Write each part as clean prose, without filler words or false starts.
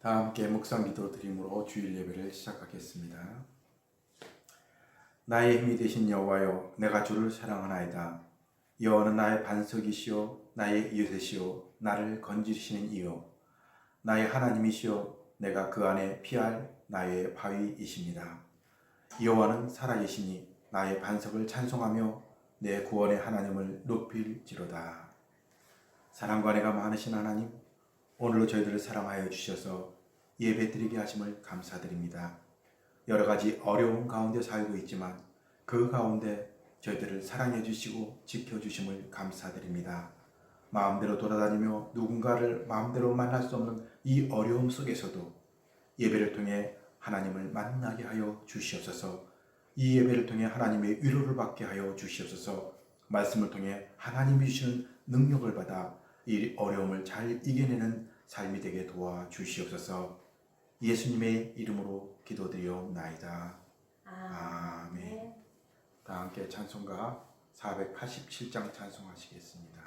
다 함께 묵상 기도 드림으로 주일 예배를 시작하겠습니다. 나의 힘이 되신 여호와여, 내가 주를 사랑하나이다. 여호와는 나의 반석이시오, 나의 이웃이시오, 나를 건지시는 이요, 나의 하나님이시오, 내가 그 안에 피할 나의 바위이십니다. 여호와는 살아계시니 나의 반석을 찬송하며 내 구원의 하나님을 높일지로다. 사랑과 은혜가 많으신 하나님, 오늘도 저희들을 사랑하여 주셔서 예배드리게 하심을 감사드립니다. 여러 가지 어려운 가운데 살고 있지만 그 가운데 저희들을 사랑해 주시고 지켜주심을 감사드립니다. 마음대로 돌아다니며 누군가를 마음대로 만날 수 없는 이 어려움 속에서도 예배를 통해 하나님을 만나게 하여 주시옵소서. 이 예배를 통해 하나님의 위로를 받게 하여 주시옵소서. 말씀을 통해 하나님이 주시는 능력을 받아 이 어려움을 잘 이겨내는 삶이 되게 도와주시옵소서. 예수님의 이름으로 기도드리옵나이다. 아멘. 다 함께 찬송가 487장 찬송하시겠습니다.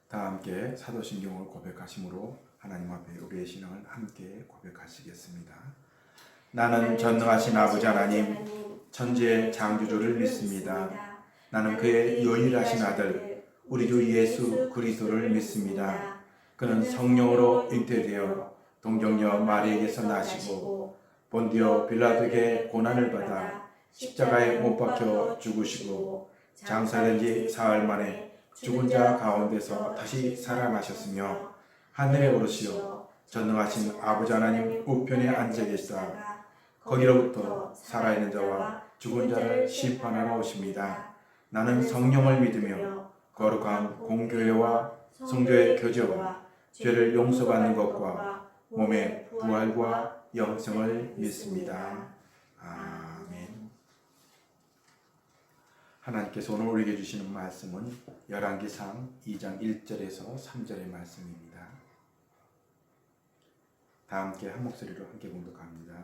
다 함께 사도신경을 고백하심으로 하나님 앞에 우리의 신앙을 함께 고백하시겠습니다. 나는 전능하신 아버지 하나님, 천지의 창조주를 믿습니다. 나는 그의 유일하신 아들 우리 주 예수 그리스도를 믿습니다. 그는 성령으로 잉태되어 동정녀 마리에게서 나시고 본디오 빌라도에게 고난을 받아 십자가에 못 박혀 죽으시고 장사된 지 사흘 만에 죽은 자 가운데서 다시 살아나셨으며 하늘에 오르시어 전능하신 아버지 하나님 우편에 앉아 계시다 거기로부터 살아있는 자와 죽은 자를 심판하러 오십니다. 나는 성령을 믿으며 거룩한 공교회와 성도의 교제와 죄를 용서받는 것과 몸의 부활과 영생을 믿습니다. 아멘. 하나님께서 오늘 우리에게 주시는 말씀은 열왕기상 2장 1절에서 3절의 말씀입니다. 다 함께 한 목소리로 함께 봉독합니다.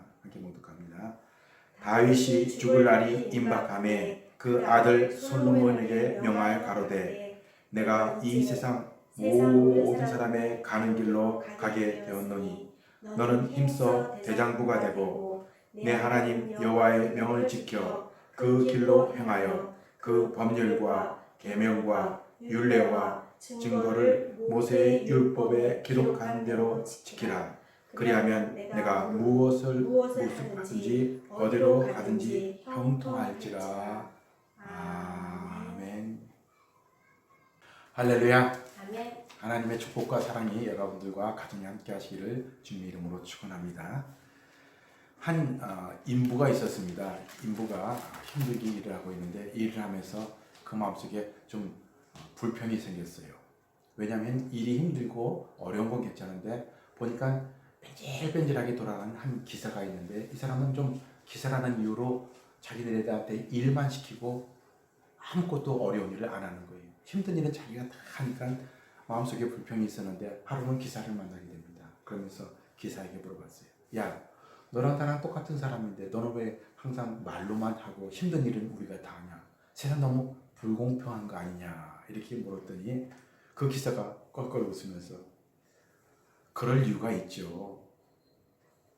다윗이 죽을 날이 임박하매 그 아들 솔로몬에게 명하여 가로되 내가 이 세상 모든 사람의 가는 길로 가게 되었노니 너는 힘써 대장부가 되고 내 하나님 여호와의 명을 지켜 그 길로 행하여 그 법률과 계명과 율례와 증거를 모세의 율법에 기록한 대로 지키라. 그리하면 내가 무엇을 무엇하든지 어디로 가든지 형통할지라. 아멘. 할렐루야. 아멘. 하나님의 축복과 사랑이 여러분들과 가정에 함께 하시기를 주님의 이름으로 축원합니다. 한 인부가 있었습니다. 인부가 힘들게 일을 하고 있는데 일을 하면서 그 마음속에 좀 불편이 생겼어요. 왜냐하면 일이 힘들고 어려운 건 괜찮은데 보니까 뺀질뺀질하게 돌아가는 한 기사가 있는데 이 사람은 좀 기사라는 이유로 자기네들한테 일만 시키고 아무것도 어려운 일을 안 하는 거예요. 힘든 일은 자기가 다 하니까 마음속에 불평이 있었는데 하루는 기사를 만나게 됩니다. 그러면서 기사에게 물어봤어요. 야, 너랑 나랑 똑같은 사람인데 너는 왜 항상 말로만 하고 힘든 일은 우리가 다 하냐? 세상 너무 불공평한 거 아니냐? 이렇게 물었더니 그 기사가 껄껄 웃으면서 그럴 이유가 있죠.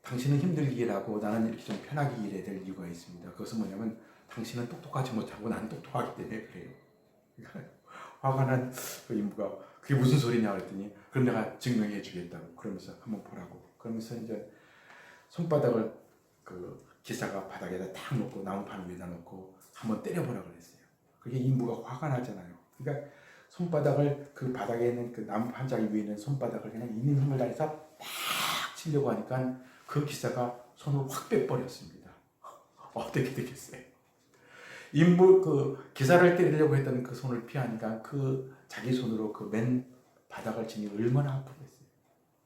당신은 힘들게 일하고 나는 이렇게 좀 편하게 일해야 될 이유가 있습니다. 그것은 뭐냐면 당신은 똑똑하지 못하고 나는 똑똑하기 때문에 그래요. 화가 난 그 인부가 그게 무슨 소리냐 그랬더니 그럼 내가 증명해 주겠다고 그러면서 한번 보라고 그러면서 이제 손바닥을 그 기사가 바닥에다 탁 놓고 나무판 위에다 놓고 한번 때려보라 그랬어요. 그게 인부가 화가 나잖아요. 그러니까 손바닥을 그 바닥에 있는 그 나무 판자기 위에 있는 손바닥을 그냥 있는 힘을 다해서 팍 치려고 하니까 그 기사가 손을 확 빼버렸습니다. 어떻게 되겠어요? 인부 그 기사를 때리려고 했던 그 손을 피하니까 그 자기 손으로 그 맨 바닥을 치니 얼마나 아프겠어요.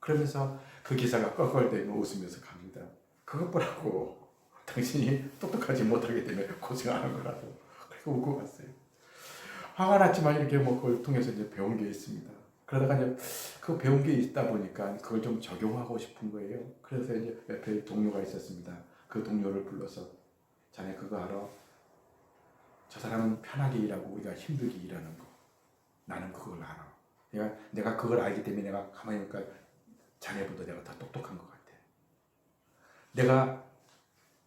그러면서 그 기사가 껄껄대고 웃으면서 갑니다. 그것 보라고 당신이 똑똑하지 못하기 때문에 고생하는 거라고. 그래서 웃고 갔어요. 화가 났지만 이렇게 뭐 그걸 통해서 이제 배운 게 있습니다. 그러다가 이제 그 배운 게 있다 보니까 그걸 좀 적용하고 싶은 거예요. 그래서 이제 옆에 동료가 있었습니다. 그 동료를 불러서 자네 그거 알아? 저 사람은 편하게 일하고 우리가 힘들게 일하는 거. 나는 그걸 알아. 내가 그걸 알기 때문에 내가 가만히 보니까 자네보다 내가 더 똑똑한 것 같아. 내가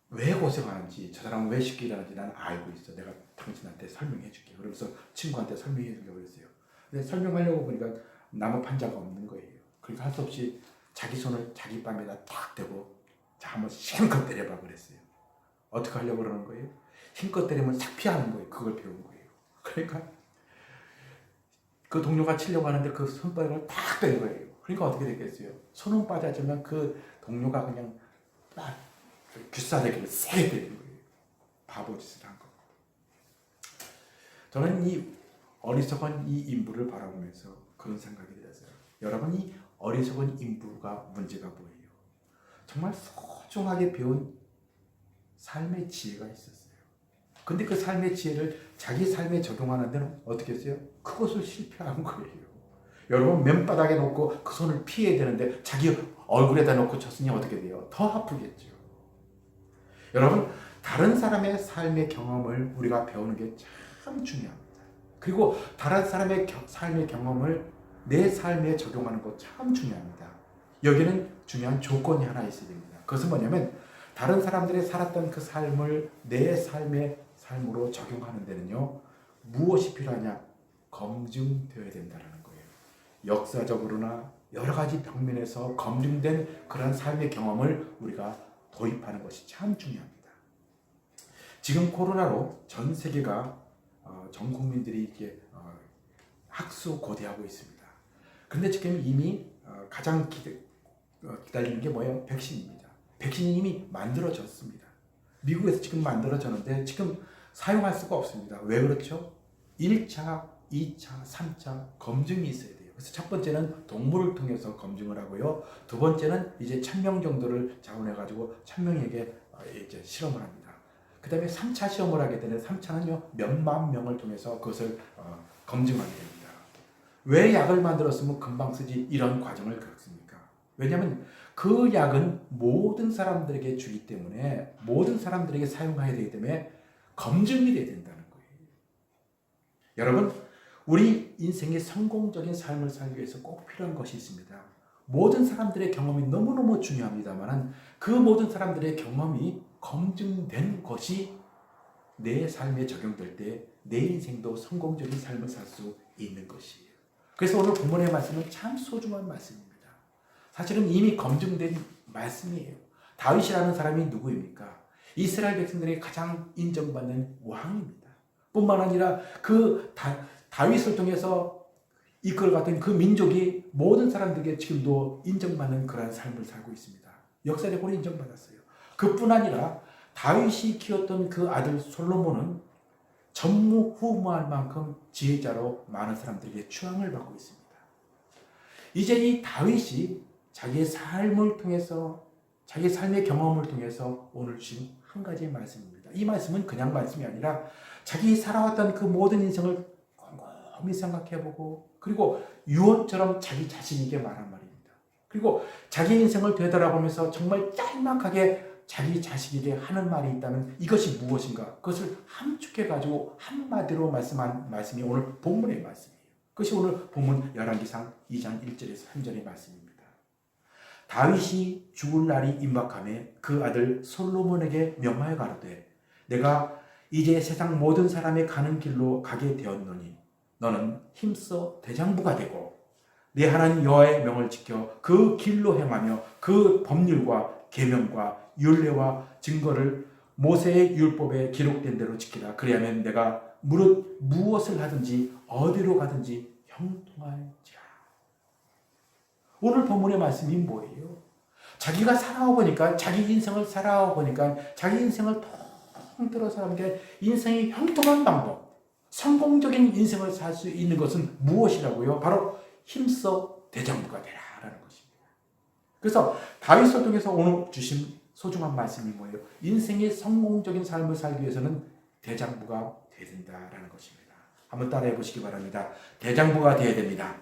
왜 고생하는지 저 사람은 왜 쉽게 일하는지 나는 알고 있어. 내가 당신한테 설명해 줄게. 그러면서 친구한테 설명해 주려고 그랬어요. 근데 설명하려고 보니까 나무 판자가 없는 거예요. 그러니까 할 수 없이 자기 손을 자기 뺨에다 탁 대고 자 한번 힘껏 때려봐 그랬어요. 어떻게 하려고 그러는 거예요? 힘껏 때리면 싹 피하는 거예요. 그걸 배운 거예요. 그러니까 그 동료가 치려고 하는데 그 손바닥을 탁 뺀 거예요. 그러니까 어떻게 됐겠어요? 손은 빠졌지만 그 동료가 그냥 딱 귀싸대기를 세게 때린 거예요. 바보짓을 한 거. 저는 이 어리석은 이 인부를 바라보면서 그런 생각이 들었어요. 여러분 이 어리석은 인부가 문제가 뭐예요? 정말 소중하게 배운 삶의 지혜가 있었어요. 근데 그 삶의 지혜를 자기 삶에 적용하는 데는 어떻게 했어요? 그것을 실패한 거예요. 여러분 맨바닥에 놓고 그 손을 피해야 되는데 자기 얼굴에다 놓고 쳤으니 어떻게 돼요? 더 아프겠죠. 여러분 다른 사람의 삶의 경험을 우리가 배우는 게 참 중요합니다. 그리고 다른 사람의 삶의 경험을 내 삶에 적용하는 거 참 중요합니다. 여기는 중요한 조건이 하나 있어야 됩니다. 그것은 뭐냐면 다른 사람들이 살았던 그 삶을 내 삶의 삶으로 적용하는 데는요 무엇이 필요하냐? 검증되어야 된다는 거예요. 역사적으로나 여러 가지 평면에서 검증된 그런 삶의 경험을 우리가 도입하는 것이 참 중요합니다. 지금 코로나로 전 세계가 전 국민들이 이렇게 학수고대하고 있습니다. 그런데 지금 이미 가장 기다리는 게 뭐예요? 백신입니다. 백신이 이미 만들어졌습니다. 미국에서 지금 만들어졌는데 지금 사용할 수가 없습니다. 왜 그렇죠? 1차, 2차, 3차 검증이 있어야 돼요. 그래서 첫 번째는 동물을 통해서 검증을 하고요. 두 번째는 이제 1000명 정도를 자원해가지고 1000명에게 이제 실험을 합니다. 그 다음에 3차 시험을 하게 되는데 3차는요 몇만 명을 통해서 그것을 검증하게 됩니다. 왜 약을 만들었으면 금방 쓰지 이런 과정을 겪습니까? 왜냐하면 그 약은 모든 사람들에게 주기 때문에 모든 사람들에게 사용해야 되기 때문에 검증이 돼야 된다는 거예요. 여러분 우리 인생의 성공적인 삶을 살기 위해서 꼭 필요한 것이 있습니다. 모든 사람들의 경험이 너무너무 중요합니다만 그 모든 사람들의 경험이 검증된 것이 내 삶에 적용될 때 내 인생도 성공적인 삶을 살 수 있는 것이에요. 그래서 오늘 본문의 말씀은 참 소중한 말씀입니다. 사실은 이미 검증된 말씀이에요. 다윗이라는 사람이 누구입니까? 이스라엘 백성들이 가장 인정받는 왕입니다. 뿐만 아니라 그 다윗을 통해서 이끌어갔던 그 민족이 모든 사람들에게 지금도 인정받는 그런 삶을 살고 있습니다. 역사적으로 인정받았어요. 그뿐 아니라 다윗이 키웠던 그 아들 솔로몬은 전무후무할 만큼 지혜자로 많은 사람들에게 추앙을 받고 있습니다. 이제 이 다윗이 자기의 삶을 통해서, 자기의 삶의 경험을 통해서 오늘 주신 한 가지의 말씀입니다. 이 말씀은 그냥 말씀이 아니라 자기 살아왔던 그 모든 인생을 곰곰이 생각해보고, 그리고 유언처럼 자기 자신에게 말한 말입니다. 그리고 자기 인생을 되돌아보면서 정말 짤막하게 자기 자식에게 하는 말이 있다면 이것이 무엇인가? 그것을 함축해가지고 한마디로 말씀한 말씀이 오늘 본문의 말씀이에요. 그것이 오늘 본문 열왕기상 2장 1절에서 3절의 말씀입니다. 다윗이 죽을 날이 임박하매 그 아들 솔로몬에게 명하여 가로되 내가 이제 세상 모든 사람의 가는 길로 가게 되었노니 너는 힘써 대장부가 되고 내 하나님 여호와의 명을 지켜 그 길로 행하며 그 법률과 계명과 율례와 증거를 모세의 율법에 기록된 대로 지키라. 그리하면 내가 무엇을 하든지 어디로 가든지 형통할지라. 오늘 본문의 말씀이 뭐예요? 자기가 살아오보니까, 자기 인생을 살아오보니까 자기 인생을 통틀어 살아온 게 인생의 형통한 방법, 성공적인 인생을 살 수 있는 것은 무엇이라고요? 바로 힘써 대장부가 되라라는 것입니다. 그래서 다윗을 통해서 오늘 주신 소중한 말씀이 뭐예요? 인생의 성공적인 삶을 살기 위해서는 대장부가 되어야 된다라는 것입니다. 한번 따라해 보시기 바랍니다. 대장부가 되어야 됩니다.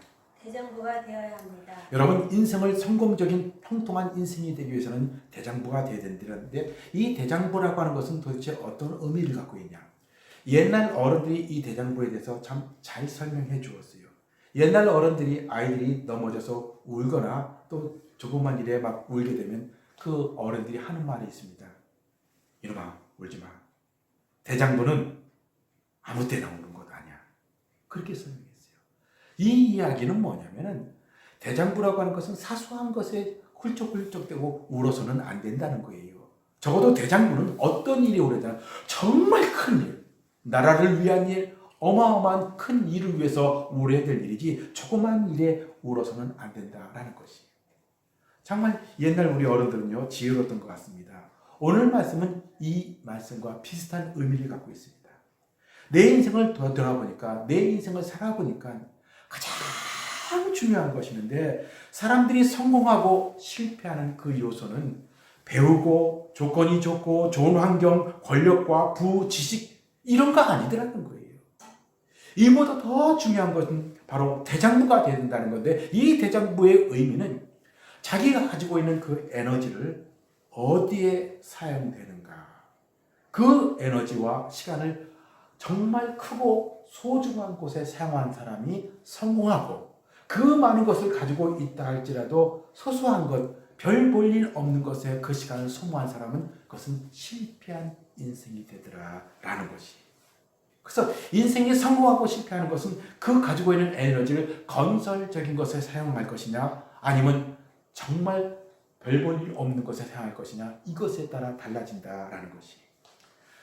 대장부가 되어야 합니다. 여러분, 인생을 성공적인 평통한 인생이 되기 위해서는 대장부가 되어야 된다는데, 이 대장부라고 하는 것은 도대체 어떤 의미를 갖고 있냐? 옛날 어른들이 이 대장부에 대해서 참 잘 설명해 주었어요. 옛날 어른들이 아이들이 넘어져서 울거나 또 조그만 일에 막 울게 되면 그 어른들이 하는 말이 있습니다. 이놈아, 울지 마. 대장부는 아무 때나 우는 것 아니야. 그렇게 설명했어요. 이 이야기는 뭐냐면은 대장부라고 하는 것은 사소한 것에 훌쩍훌쩍대고 울어서는 안 된다는 거예요. 적어도 대장부는 어떤 일이 오래다 정말 큰 일, 나라를 위한 일, 어마어마한 큰 일을 위해서 울어야 될 일이지 조그만 일에 울어서는 안 된다라는 것이에요. 정말 옛날 우리 어른들은요, 지혜로웠던 것 같습니다. 오늘 말씀은 이 말씀과 비슷한 의미를 갖고 있습니다. 내 인생을 돌아보니까, 내 인생을 살아보니까 가장 중요한 것이 있는데, 사람들이 성공하고 실패하는 그 요소는 배우고 조건이 좋고 좋은 환경, 권력과 부, 지식 이런 거 아니더라는 거예요. 이보다 더 중요한 것은 바로 대장부가 되어야 된다는 건데, 이 대장부의 의미는 자기가 가지고 있는 그 에너지를 어디에 사용되는가, 그 에너지와 시간을 정말 크고 소중한 곳에 사용한 사람이 성공하고, 그 많은 것을 가지고 있다 할지라도 소소한 것, 별 볼 일 없는 것에 그 시간을 소모한 사람은 그것은 실패한 인생이 되더라라는 것이. 그래서 인생이 성공하고 실패하는 것은 그 가지고 있는 에너지를 건설적인 것에 사용할 것이냐, 아니면 정말 별 볼 일 없는 것에 사용할 것이냐, 이것에 따라 달라진다라는 것이.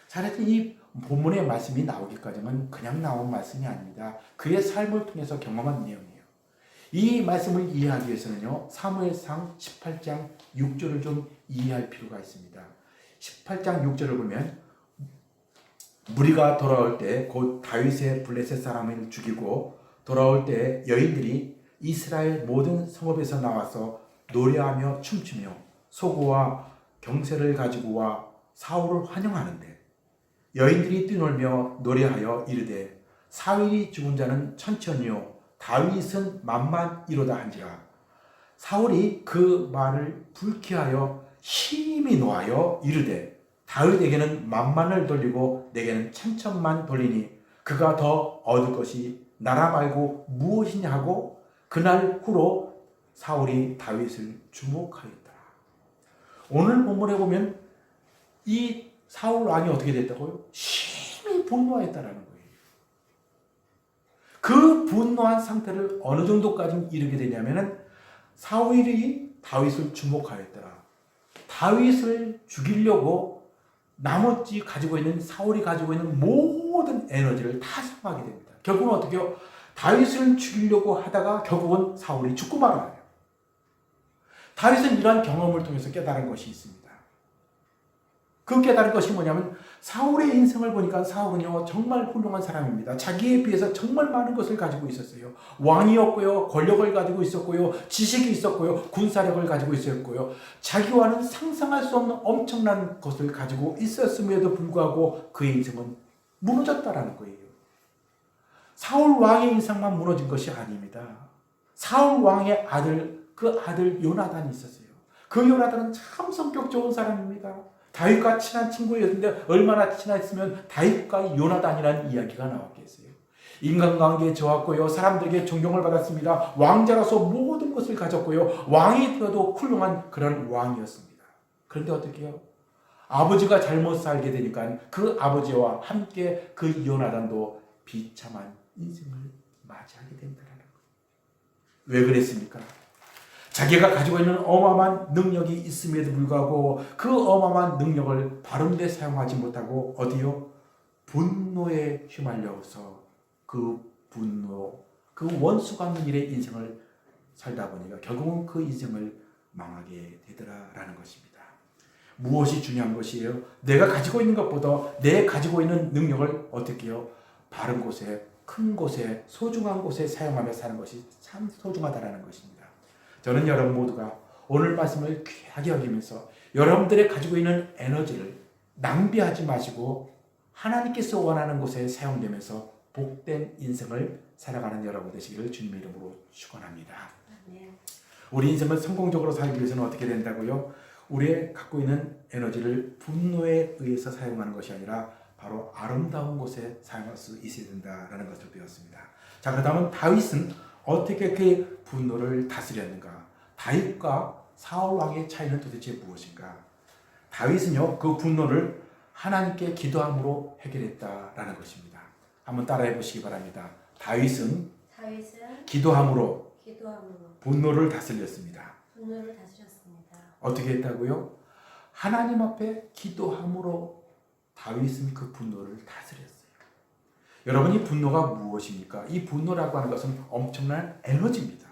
사실 이 본문의 말씀이 나오기까지는 그냥 나온 말씀이 아닙니다. 그의 삶을 통해서 경험한 내용이에요. 이 말씀을 이해하기 위해서는요, 사무엘상 18장 6절을 좀 이해할 필요가 있습니다. 18장 6절을 보면 무리가 돌아올 때 곧 다윗의 블레셋 사람을 죽이고 돌아올 때 여인들이 이스라엘 모든 성읍에서 나와서 노래하며 춤추며 소고와 경세를 가지고 와 사울을 환영하는데, 여인들이 뛰놀며 노래하여 이르되 사울이 죽은 자는 천천히요 다윗은 만만이로다 한지라. 사울이 그 말을 불쾌하여 힘이 노하여 이르되 다윗에게는 만만을 돌리고 내게는 천천만 돌리니 그가 더 얻을 것이 나라 말고 무엇이냐 하고, 그날 후로 사울이 다윗을 주목하였더라. 오늘 본문에 보면 이 사울 왕이 어떻게 됐다고요? 심히 분노했다라는 거예요. 그 분노한 상태를 어느 정도까지 이르게 되냐면은 사울이 다윗을 주목하였더라. 다윗을 죽이려고 나머지 가지고 있는 사울이 가지고 있는 모든 에너지를 다 사용하게 됩니다. 결국은 어떻게 해요? 다윗을 죽이려고 하다가 결국은 사울이 죽고 말아요. 다윗은 이러한 경험을 통해서 깨달은 것이 있습니다. 그 깨달은 것이 뭐냐면 사울의 인생을 보니까 사울은요 정말 훌륭한 사람입니다. 자기에 비해서 정말 많은 것을 가지고 있었어요. 왕이었고요, 권력을 가지고 있었고요, 지식이 있었고요, 군사력을 가지고 있었고요. 자기와는 상상할 수 없는 엄청난 것을 가지고 있었음에도 불구하고 그의 인생은 무너졌다라는 거예요. 사울 왕의 인생만 무너진 것이 아닙니다. 사울 왕의 아들, 그 아들 요나단이 있었어요. 그 요나단은 참 성격 좋은 사람입니다. 다윗과 친한 친구였는데 얼마나 친했으면 다윗과 요나단이라는 이야기가 나왔겠어요. 인간관계에 좋았고요. 사람들에게 존경을 받았습니다. 왕자로서 모든 것을 가졌고요. 왕이 되어도 훌륭한 그런 왕이었습니다. 그런데 어떻게 해요? 아버지가 잘못 살게 되니까 그 아버지와 함께 그 요나단도 비참한 인생을 맞이하게 된다는 거예요. 왜 그랬습니까? 자기가 가지고 있는 어마어마한 능력이 있음에도 불구하고 그 어마어마한 능력을 바른 데 사용하지 못하고 어디요? 분노에 휘말려서 그 분노, 그 원수 같은 일의 인생을 살다 보니까 결국은 그 인생을 망하게 되더라라는 것입니다. 무엇이 중요한 것이에요? 내가 가지고 있는 것보다 내 가지고 있는 능력을 어떻게 해요? 바른 곳에, 큰 곳에, 소중한 곳에 사용하며 사는 것이 참 소중하다라는 것입니다. 저는 여러분 모두가 오늘 말씀을 귀하게 여기면서 여러분들의 가지고 있는 에너지를 낭비하지 마시고 하나님께서 원하는 곳에 사용되면서 복된 인생을 살아가는 여러분 되시기를 주님의 이름으로 축원합니다. 우리 인생을 성공적으로 살기 위해서는 어떻게 된다고요? 우리의 갖고 있는 에너지를 분노에 의해서 사용하는 것이 아니라 바로 아름다운 곳에 사용할 수 있어야 된다라는 것을 배웠습니다. 자, 그렇다면 다윗은 어떻게 그 분노를 다스렸는가? 다윗과 사울 왕의 차이는 도대체 무엇인가? 다윗은요 그 분노를 하나님께 기도함으로 해결했다라는 것입니다. 한번 따라해 보시기 바랍니다. 다윗은 기도함으로 분노를 다스렸습니다. 어떻게 했다고요? 하나님 앞에 기도함으로 다윗은 그 분노를 다스렸어요. 여러분, 이 분노가 무엇입니까? 이 분노라고 하는 것은 엄청난 에너지입니다.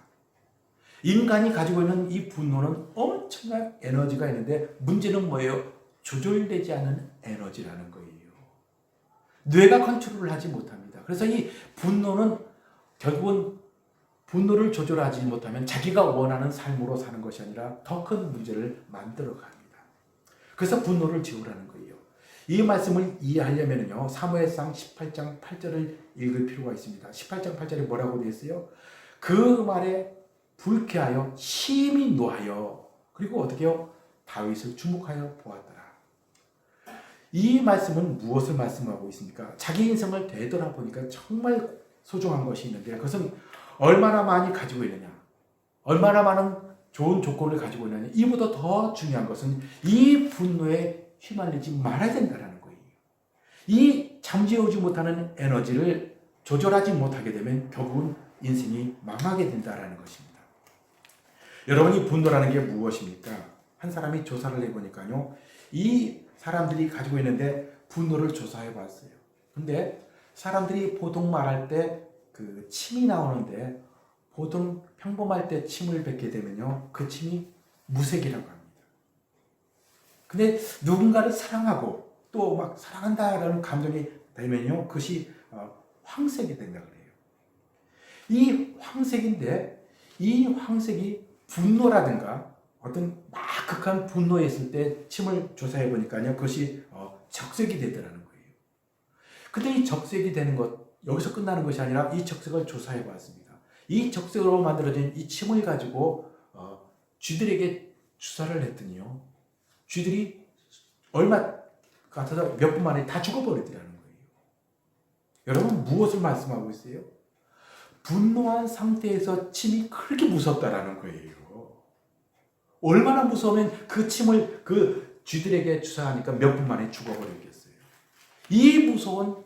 인간이 가지고 있는 이 분노는 엄청난 에너지가 있는데 문제는 뭐예요? 조절되지 않은 에너지라는 거예요. 뇌가 컨트롤을 하지 못합니다. 그래서 이 분노는 결국은 분노를 조절하지 못하면 자기가 원하는 삶으로 사는 것이 아니라 더 큰 문제를 만들어 갑니다. 그래서 분노를 지우라는 거예요. 이 말씀을 이해하려면요 사무엘상 18장 8절을 읽을 필요가 있습니다. 18장 8절에 뭐라고 되어 있어요? 그 말에 불쾌하여 심히 노하여 그리고 어떻게 해요? 다윗을 주목하여 보았더라. 이 말씀은 무엇을 말씀하고 있습니까? 자기 인생을 되돌아보니까 정말 소중한 것이 있는데 그것은 얼마나 많이 가지고 있느냐, 얼마나 많은 좋은 조건을 가지고 있느냐, 이보다 더 중요한 것은 이 분노에 휘말리지 말아야 된다는 거예요. 이 잠재우지 못하는 에너지를 조절하지 못하게 되면 결국은 인생이 망하게 된다는 것입니다. 여러분이 분노라는 게 무엇입니까? 한 사람이 조사를 해보니까요 이 사람들이 가지고 있는데 분노를 조사해 봤어요. 근데 사람들이 보통 말할 때 그 침이 나오는데 보통 평범할 때 침을 뱉게 되면요 그 침이 무색이라고 합니다. 근데 누군가를 사랑하고 또 막 사랑한다라는 감정이 되면요 그것이 황색이 된다 그래요. 이 황색인데 이 황색이 분노라든가 어떤 막 극한 분노에 있을 때 침을 조사해 보니까요 그것이 적색이 되더라는 거예요. 근데 이 적색이 되는 것 여기서 끝나는 것이 아니라 이 적색을 조사해 보았습니다. 이 적색으로 만들어진 이 침을 가지고 쥐들에게 주사를 했더니요 쥐들이 얼마 같아서 몇 분 만에 다 죽어버리더라는 거예요. 여러분 무엇을 말씀하고 있어요? 분노한 상태에서 침이 그렇게 무섭다라는 거예요. 얼마나 무서우면 그 침을 그 쥐들에게 주사하니까 몇 분 만에 죽어버리겠어요. 이 무서운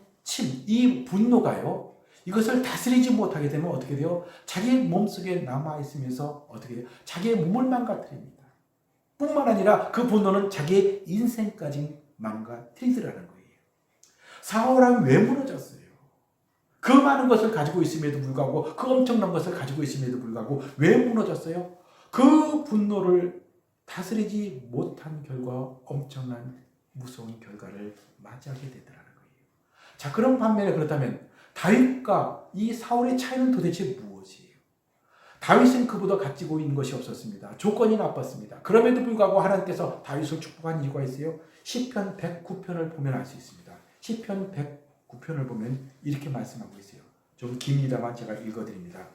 이 분노가요. 이것을 다스리지 못하게 되면 어떻게 돼요? 자기의 몸속에 남아있으면서 어떻게 돼요? 자기의 몸을 망가뜨립니다. 뿐만 아니라 그 분노는 자기의 인생까지 망가뜨리더라는 거예요. 사울은 왜 무너졌어요? 그 많은 것을 가지고 있음에도 불구하고 그 엄청난 것을 가지고 있음에도 불구하고 왜 무너졌어요? 그 분노를 다스리지 못한 결과 엄청난 무서운 결과를 맞이하게 되더라는 거예요. 자, 그런 반면에 그렇다면 다윗과 이 사울의 차이는 도대체 무엇이에요? 다윗은 그보다 가지고 있는 것이 없었습니다. 조건이 나빴습니다. 그럼에도 불구하고 하나님께서 다윗을 축복한 이유가 있어요. 시편 109편을 보면 알 수 있습니다. 시편 109편을 보면 이렇게 말씀하고 있어요. 좀 깁니다만 제가 읽어드립니다.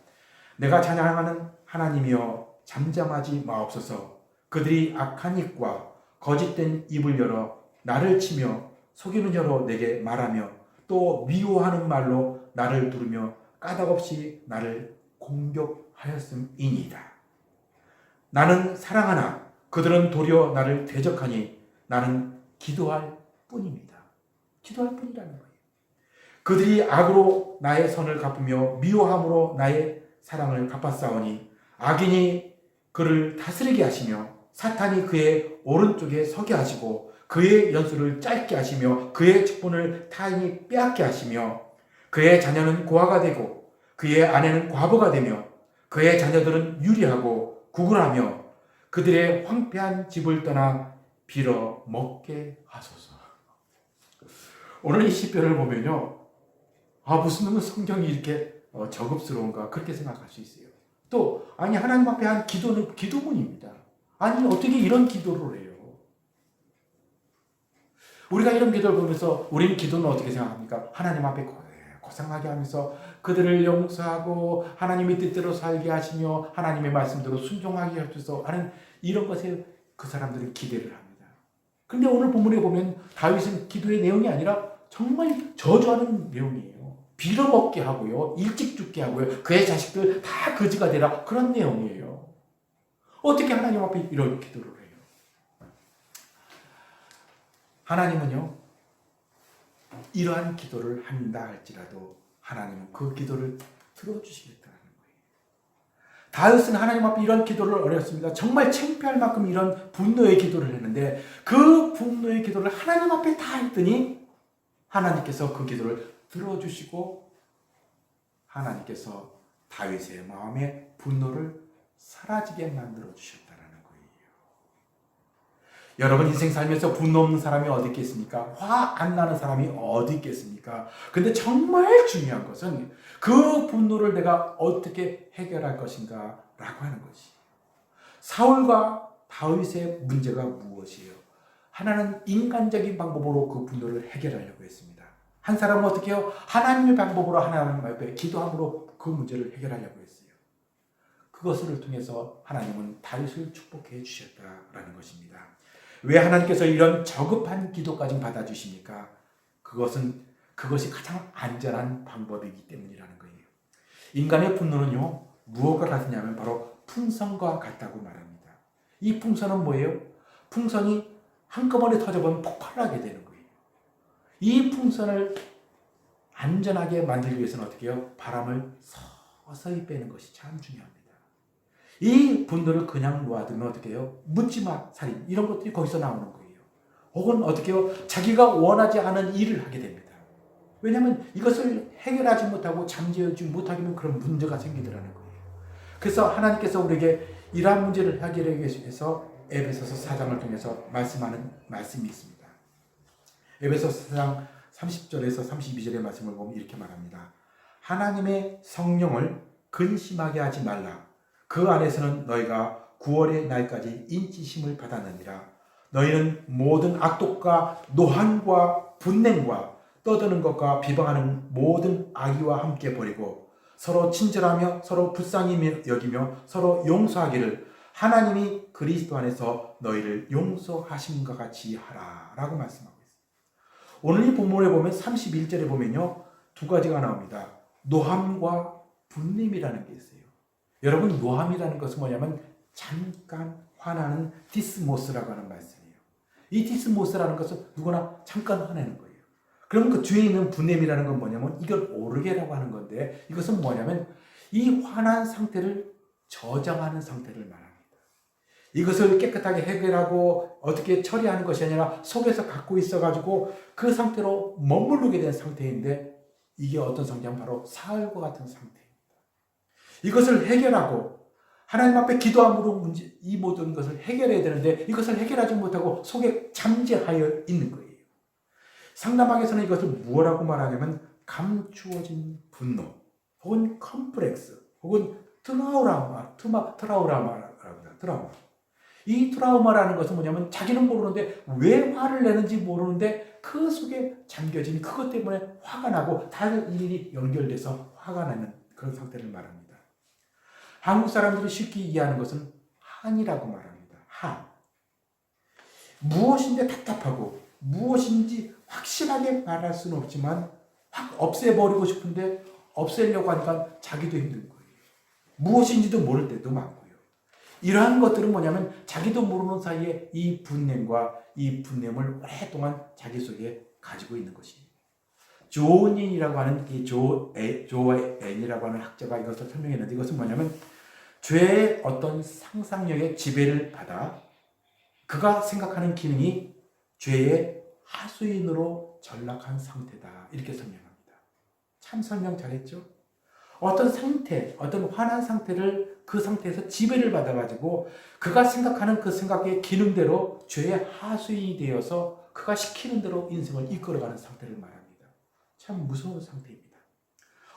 내가 찬양하는 하나님이여 잠잠하지 마옵소서. 그들이 악한 입과 거짓된 입을 열어 나를 치며 속이는 혀로 내게 말하며 또 미워하는 말로 나를 부르며 까닭없이 나를 공격하였음이니이다. 나는 사랑하나 그들은 도리어 나를 대적하니 나는 기도할 뿐입니다. 기도할 뿐이라는 거예요. 그들이 악으로 나의 선을 갚으며 미워함으로 나의 사랑을 갚았사오니 악인이 그를 다스리게 하시며 사탄이 그의 오른쪽에 서게 하시고 그의 연수를 짧게 하시며 그의 직분을 타인이 빼앗게 하시며 그의 자녀는 고아가 되고 그의 아내는 과부가 되며 그의 자녀들은 유리하고 구굴하며 그들의 황폐한 집을 떠나 빌어 먹게 하소서. 오늘 이 시편을 보면요, 무슨 성경이 이렇게 저급스러운가 그렇게 생각할 수 있어요. 또 아니 하나님 앞에 한 기도는 기도문입니다. 아니 어떻게 이런 기도를 해요? 우리가 이런 기도를 보면서 우리는 기도는 어떻게 생각합니까? 하나님 앞에 고상하게 하면서 그들을 용서하고 하나님의 뜻대로 살게 하시며 하나님의 말씀대로 순종하게 하셔서 하는 이런 것에 그 사람들은 기대를 합니다. 그런데 오늘 본문에 보면 다윗은 기도의 내용이 아니라 정말 저주하는 내용이에요. 빌어먹게 하고요. 일찍 죽게 하고요. 그의 자식들 다 거지가 되라. 그런 내용이에요. 어떻게 하나님 앞에 이런 기도를 해요? 하나님은요, 이러한 기도를 한다 할지라도 하나님은 그 기도를 들어주시겠다는 거예요. 다윗은 하나님 앞에 이런 기도를 어렸습니다. 정말 창피할 만큼 이런 분노의 기도를 했는데 그 분노의 기도를 하나님 앞에 다 했더니 하나님께서 그 기도를 들어주시고 하나님께서 다윗의 마음의 분노를 사라지게 만들어 주셨다는 거예요. 여러분 인생 살면서 분노 없는 사람이 어디 있겠습니까? 화 안 나는 사람이 어디 있겠습니까? 근데 정말 중요한 것은 그 분노를 내가 어떻게 해결할 것인가 라고 하는 것이. 사울과 다윗의 문제가 무엇이에요? 하나는 인간적인 방법으로 그 분노를 해결하려고 했습니다. 한 사람은 어떻게 해요? 하나님의 방법으로 하나님 앞에 기도함으로 그 문제를 해결하려고 했어요. 그것을 통해서 하나님은 다윗을 축복해 주셨다라는 것입니다. 왜 하나님께서 이런 저급한 기도까지 받아주십니까? 그것이 가장 안전한 방법이기 때문이라는 거예요. 인간의 분노는요, 무엇과 같으냐면 바로 풍선과 같다고 말합니다. 이 풍선은 뭐예요? 풍선이 한꺼번에 터져버리면 폭발하게 되는 거예요. 이 풍선을 안전하게 만들기 위해서는 어떻게 해요? 바람을 서서히 빼는 것이 참 중요합니다. 이 분노를 그냥 놓아두면 어떻게 해요? 묻지마 살인 이런 것들이 거기서 나오는 거예요. 혹은 어떻게 해요? 자기가 원하지 않은 일을 하게 됩니다. 왜냐하면 이것을 해결하지 못하고 잠재우지 못하게 되면 그런 문제가 생기더라는 거예요. 그래서 하나님께서 우리에게 이러한 문제를 해결하기 위해서 에베소서 4장을 통해서 말씀하는 말씀이 있습니다. 에베소서 4장 30절에서 32절의 말씀을 보면 이렇게 말합니다. 하나님의 성령을 근심하게 하지 말라. 그 안에서는 너희가 구원의 날까지 인치심을 받았느니라. 너희는 모든 악독과 노함과 분냉과 떠드는 것과 비방하는 모든 악의와 함께 버리고 서로 친절하며 서로 불쌍히 여기며 서로 용서하기를 하나님이 그리스도 안에서 너희를 용서하심과 같이 하라 라고 말씀하고 있습니다. 오늘 이 본문에 보면 31절에 보면요, 두 가지가 나옵니다. 노함과 분냄이라는 게 있어요. 여러분, 노함이라는 것은 뭐냐면 잠깐 화나는 디스모스라고 하는 말씀이에요. 이티스모스라는 것은 누구나 잠깐 화내는 거예요. 그러면 그 뒤에 있는 분냄이라는 건 뭐냐면 이걸 오르게라고 하는 건데 이것은 뭐냐면 이 화난 상태를 저장하는 상태를 말합니다. 이것을 깨끗하게 해결하고 어떻게 처리하는 것이 아니라 속에서 갖고 있어가지고 그 상태로 머무르게 된 상태인데 이게 어떤 상태냐면 바로 사흘과 같은 상태입니다. 이것을 해결하고 하나님 앞에 기도함으로 이 모든 것을 해결해야 되는데 이것을 해결하지 못하고 속에 잠재하여 있는 거예요. 상담학에서는 이것을 무엇라고 말하냐면 감추어진 분노 혹은 컴플렉스 혹은 트라우마. 이 트라우마라는 것은 뭐냐면 자기는 모르는데 왜 화를 내는지 모르는데 그 속에 잠겨진 그것 때문에 화가 나고 다른 일이 연결돼서 화가 나는 그런 상태를 말합니다. 한국 사람들이 쉽게 이해하는 것은 한이라고 말합니다. 한. 무엇인데 답답하고 무엇인지 확실하게 말할 수는 없지만 확 없애버리고 싶은데 없애려고 하니까 자기도 힘든 거예요. 무엇인지도 모를 때도 많고요. 이러한 것들은 뭐냐면 자기도 모르는 사이에 이 분냄과 이 분냄을 오랫동안 자기 속에 가지고 있는 것이에요. 조은인이라고 하는 이 조앤이라고 하는 학자가 이것을 설명했는데 이것은 뭐냐면 죄의 어떤 상상력의 지배를 받아 그가 생각하는 기능이 죄의 하수인으로 전락한 상태다. 이렇게 설명합니다. 참 설명 잘했죠? 어떤 상태, 어떤 화난 상태를 그 상태에서 지배를 받아가지고 그가 생각하는 그 생각의 기능대로 죄의 하수인이 되어서 그가 시키는 대로 인생을 이끌어가는 상태를 말합니다. 참 무서운 상태입니다.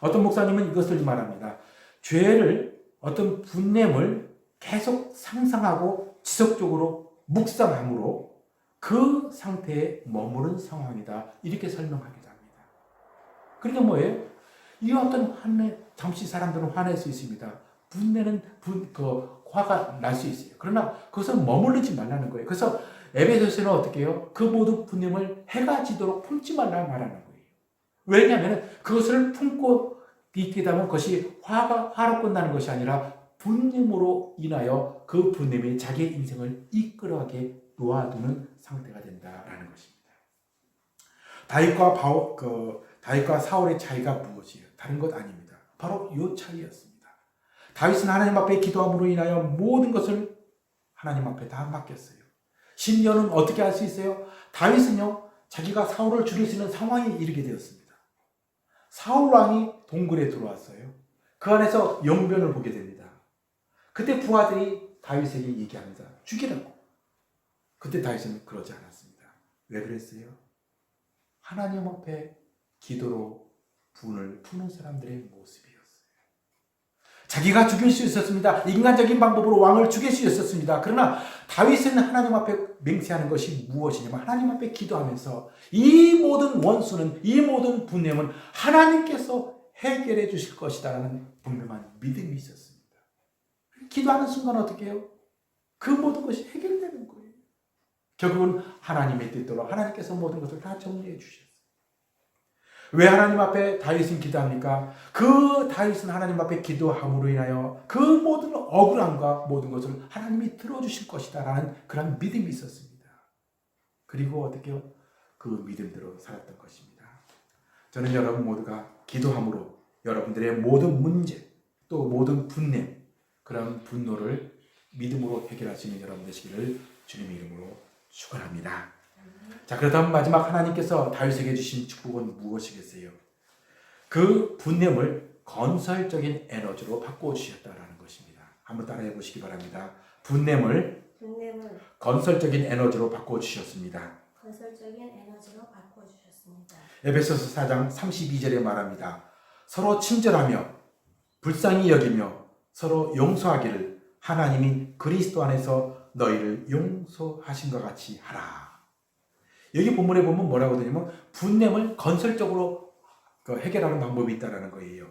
어떤 목사님은 이것을 말합니다. 죄를 어떤 분냄을 계속 상상하고 지속적으로 묵상함으로 그 상태에 머무른 상황이다. 이렇게 설명하기도 합니다. 그러니까 뭐예요? 이 어떤 잠시 사람들은 화낼 수 있습니다. 분내는 화가 날 수 있어요. 그러나 그것은 머무르지 말라는 거예요. 그래서 에베소서는 어떻게 해요? 그 모든 분냄을 해가 지도록 품지 말라 말하는 거예요. 왜냐하면 그것을 품고 있게 되면 그것이 화로 끝나는 것이 아니라 분냄으로 인하여 그 분냄이 자기의 인생을 이끌어가게 놓아두는 상태가 된다라는 것입니다. 다윗과 사울의 차이가 무엇이에요? 다른 것 아닙니다. 바로 이 차이였습니다. 다윗은 하나님 앞에 기도함으로 인하여 모든 것을 하나님 앞에 다 맡겼어요. 심지어는 어떻게 할 수 있어요? 다윗은요, 자기가 사울을 죽일 수 있는 상황에 이르게 되었습니다. 사울 왕이 동굴에 들어왔어요. 그 안에서 영변을 보게 됩니다. 그때 부하들이 다윗에게 얘기합니다. 죽이라고. 그때 다윗은 그러지 않았습니다. 왜 그랬어요? 하나님 앞에 기도로 분을 푸는 사람들의 모습이었어요. 자기가 죽일 수 있었습니다. 인간적인 방법으로 왕을 죽일 수 있었습니다. 그러나 다윗은 하나님 앞에 맹세하는 것이 무엇이냐면 하나님 앞에 기도하면서 이 모든 원수는 이 모든 분냄은 하나님께서 해결해 주실 것이다라는 분명한 믿음이 있었습니다. 기도하는 순간 어떻게 해요? 그 모든 것이 해결되는 거예요. 결국은 하나님의 뜻대로 하나님께서 모든 것을 다 정리해 주셨어요. 왜 하나님 앞에 다윗은 기도합니까? 그 다윗은 하나님 앞에 기도함으로 인하여 그 모든 억울함과 모든 것을 하나님이 들어주실 것이다 라는 그런 믿음이 있었습니다. 그리고 어떻게 해요? 그 믿음대로 살았던 것입니다. 저는 여러분 모두가 기도함으로 여러분들의 모든 문제 또 모든 분냄 그런 분노를 믿음으로 해결할 수 있는 여러분 되시기를 주님의 이름으로 축원합니다. 자, 그렇다면 마지막 하나님께서 다윗에게 주신 축복은 무엇이겠어요? 그 분냄을 건설적인 에너지로 바꿔주셨다라는 것입니다. 한번 따라해 보시기 바랍니다. 분냄을 건설적인 에너지로 바꿔주셨습니다. 에베소서 4장 32절에 말합니다. 서로 친절하며 불쌍히 여기며 서로 용서하기를 하나님이 그리스도 안에서 너희를 용서하신 것 같이 하라. 여기 본문에 보면 뭐라고 되냐면 분냄을 건설적으로 해결하는 방법이 있다는 거예요.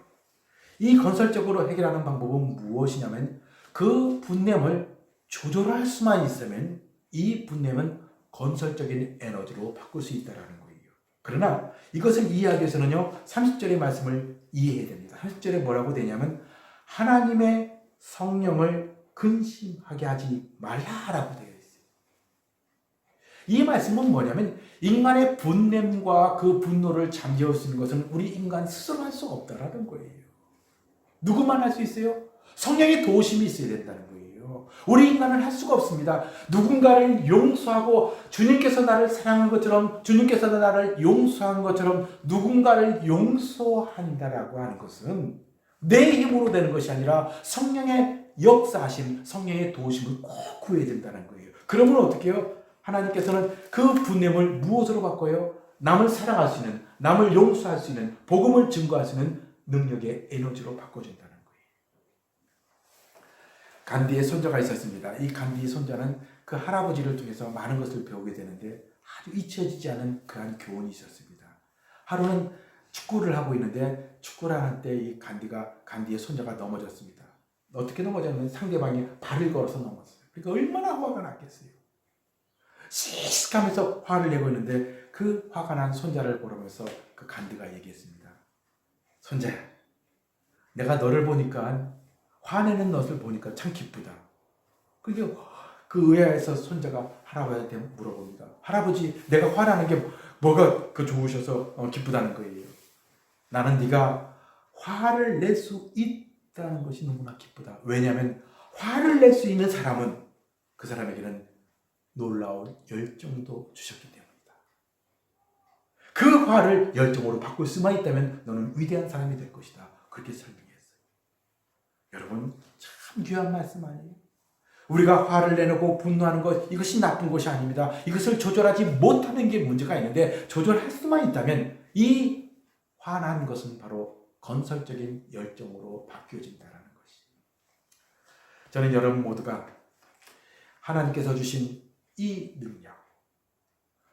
이 건설적으로 해결하는 방법은 무엇이냐면 그 분냄을 조절할 수만 있으면 이 분냄은 건설적인 에너지로 바꿀 수 있다는 거예요. 그러나 이것을 이해하기 위해서는요 30절의 말씀을 이해해야 됩니다. 30절에 뭐라고 되냐면 하나님의 성령을 근심하게 하지 말라라고 되어 있어요. 이 말씀은 뭐냐면 인간의 분냄과 그 분노를 잠재울 수 있는 것은 우리 인간 스스로 할 수 없다라는 거예요. 누구만 할 수 있어요? 성령의 도우심이 있어야 된다는 거예요. 우리 인간은 할 수가 없습니다. 누군가를 용서하고 주님께서 나를 사랑한 것처럼 주님께서 나를 용서한 것처럼 누군가를 용서한다라고 하는 것은 내 힘으로 되는 것이 아니라 성령의 역사하심, 성령의 도우심을 꼭 구해야 된다는 거예요. 그러면 어떻게 해요? 하나님께서는 그 분냄을 무엇으로 바꿔요? 남을 사랑할 수 있는, 남을 용서할 수 있는, 복음을 증거할 수 있는 능력의 에너지로 바꿔준다는 거예요. 간디의 손자가 있었습니다. 이 간디의 손자는 그 할아버지를 통해서 많은 것을 배우게 되는데 아주 잊혀지지 않은 그러한 교훈이 있었습니다. 하루는 축구를 하고 있는데 축구를 하는 때 이 간디의 손자가 넘어졌습니다. 어떻게 넘어졌냐면 상대방이 발을 걸어서 넘었어요. 그러니까 얼마나 화가 났겠어요. 씩씩하면서 화를 내고 있는데 그 화가 난 손자를 보면서 그 간디가 얘기했습니다. 손자야, 내가 너를 보니까 화내는 너를 보니까 참 기쁘다. 그러니까 그 의아해서 손자가 할아버지한테 물어봅니다. 할아버지, 내가 화나는 게 뭐가 그 좋으셔서 기쁘다는 거예요. 나는 네가 화를 낼 수 있다는 것이 너무나 기쁘다. 왜냐하면 화를 낼 수 있는 사람은 그 사람에게는 놀라운 열정도 주셨기 때문이다. 그 화를 열정으로 바꿀 수만 있다면 너는 위대한 사람이 될 것이다. 그렇게 설명했어요. 여러분, 참 귀한 말씀 아니에요? 우리가 화를 내고 분노하는 것, 이것이 나쁜 것이 아닙니다. 이것을 조절하지 못하는 게 문제가 있는데 조절할 수만 있다면 이 화난 것은 바로 건설적인 열정으로 바뀌어진다는 것이죠. 저는 여러분 모두가 하나님께서 주신 이 능력,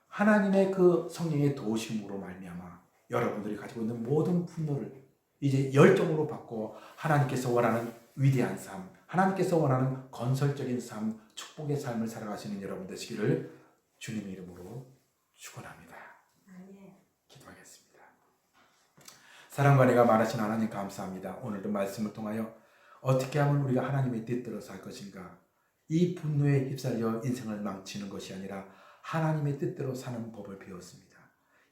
하나님의 그 성령의 도우심으로 말미암아 여러분들이 가지고 있는 모든 분노를 이제 열정으로 바꿔 하나님께서 원하는 위대한 삶, 하나님께서 원하는 건설적인 삶, 축복의 삶을 살아가시는 여러분 되시기를 주님의 이름으로 축원합니다. 기도하겠습니다. 사랑과 은혜가 많으신 하나님 감사합니다. 오늘도 말씀을 통하여 어떻게 하면 우리가 하나님의 뜻대로 살 것인가, 이 분노에 휩쓸려 인생을 망치는 것이 아니라 하나님의 뜻대로 사는 법을 배웠습니다.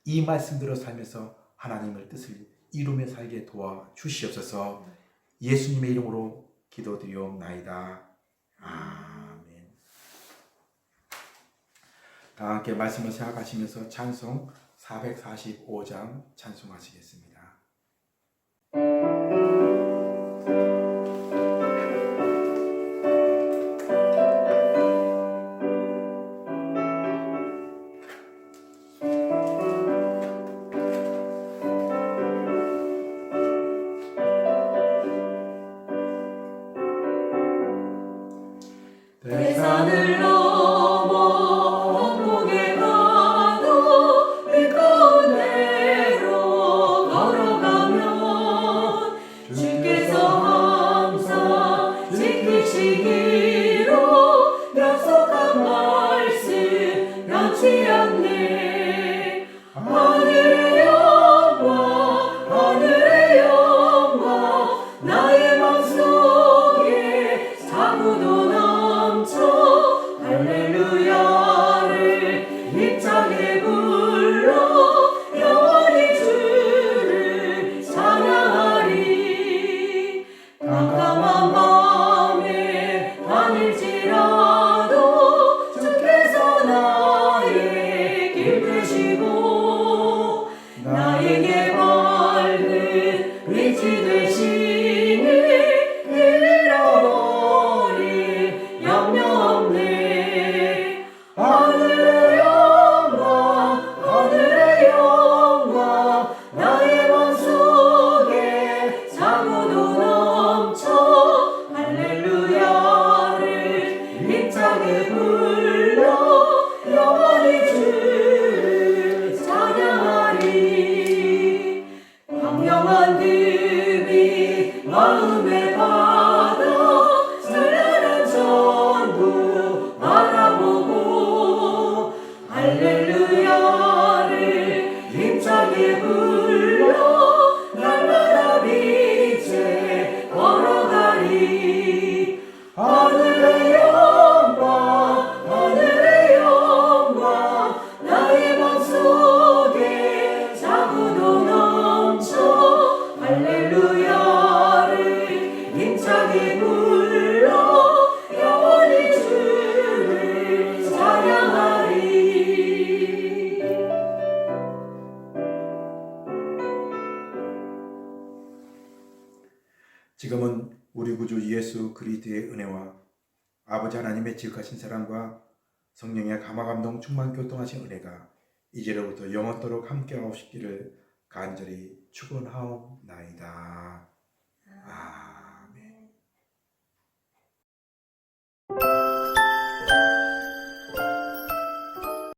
이 말씀대로 살면서 하나님의 뜻을 이루며 살게 도와주시옵소서. 예수님의 이름으로 기도드리옵나이다. 아멘. 다 함께 말씀을 생각하시면서 찬송 445장 찬송하시겠습니다. 대산을 넘어 원목에 가도 그 가운데로 걸어가면 주께서 항상 지키시기로 약속한 말씀 변치 않네. 하늘의 영광 나의 맘속에 자고도 넘쳐 지금은 우리 구주 예수 그리스도의 은혜와 아버지 하나님의 지극하신 사랑과 성령의 감화감동 충만 교통하신 은혜가 이제로부터 영원토록 함께하시기를 간절히 축원하옵나이다. 아멘.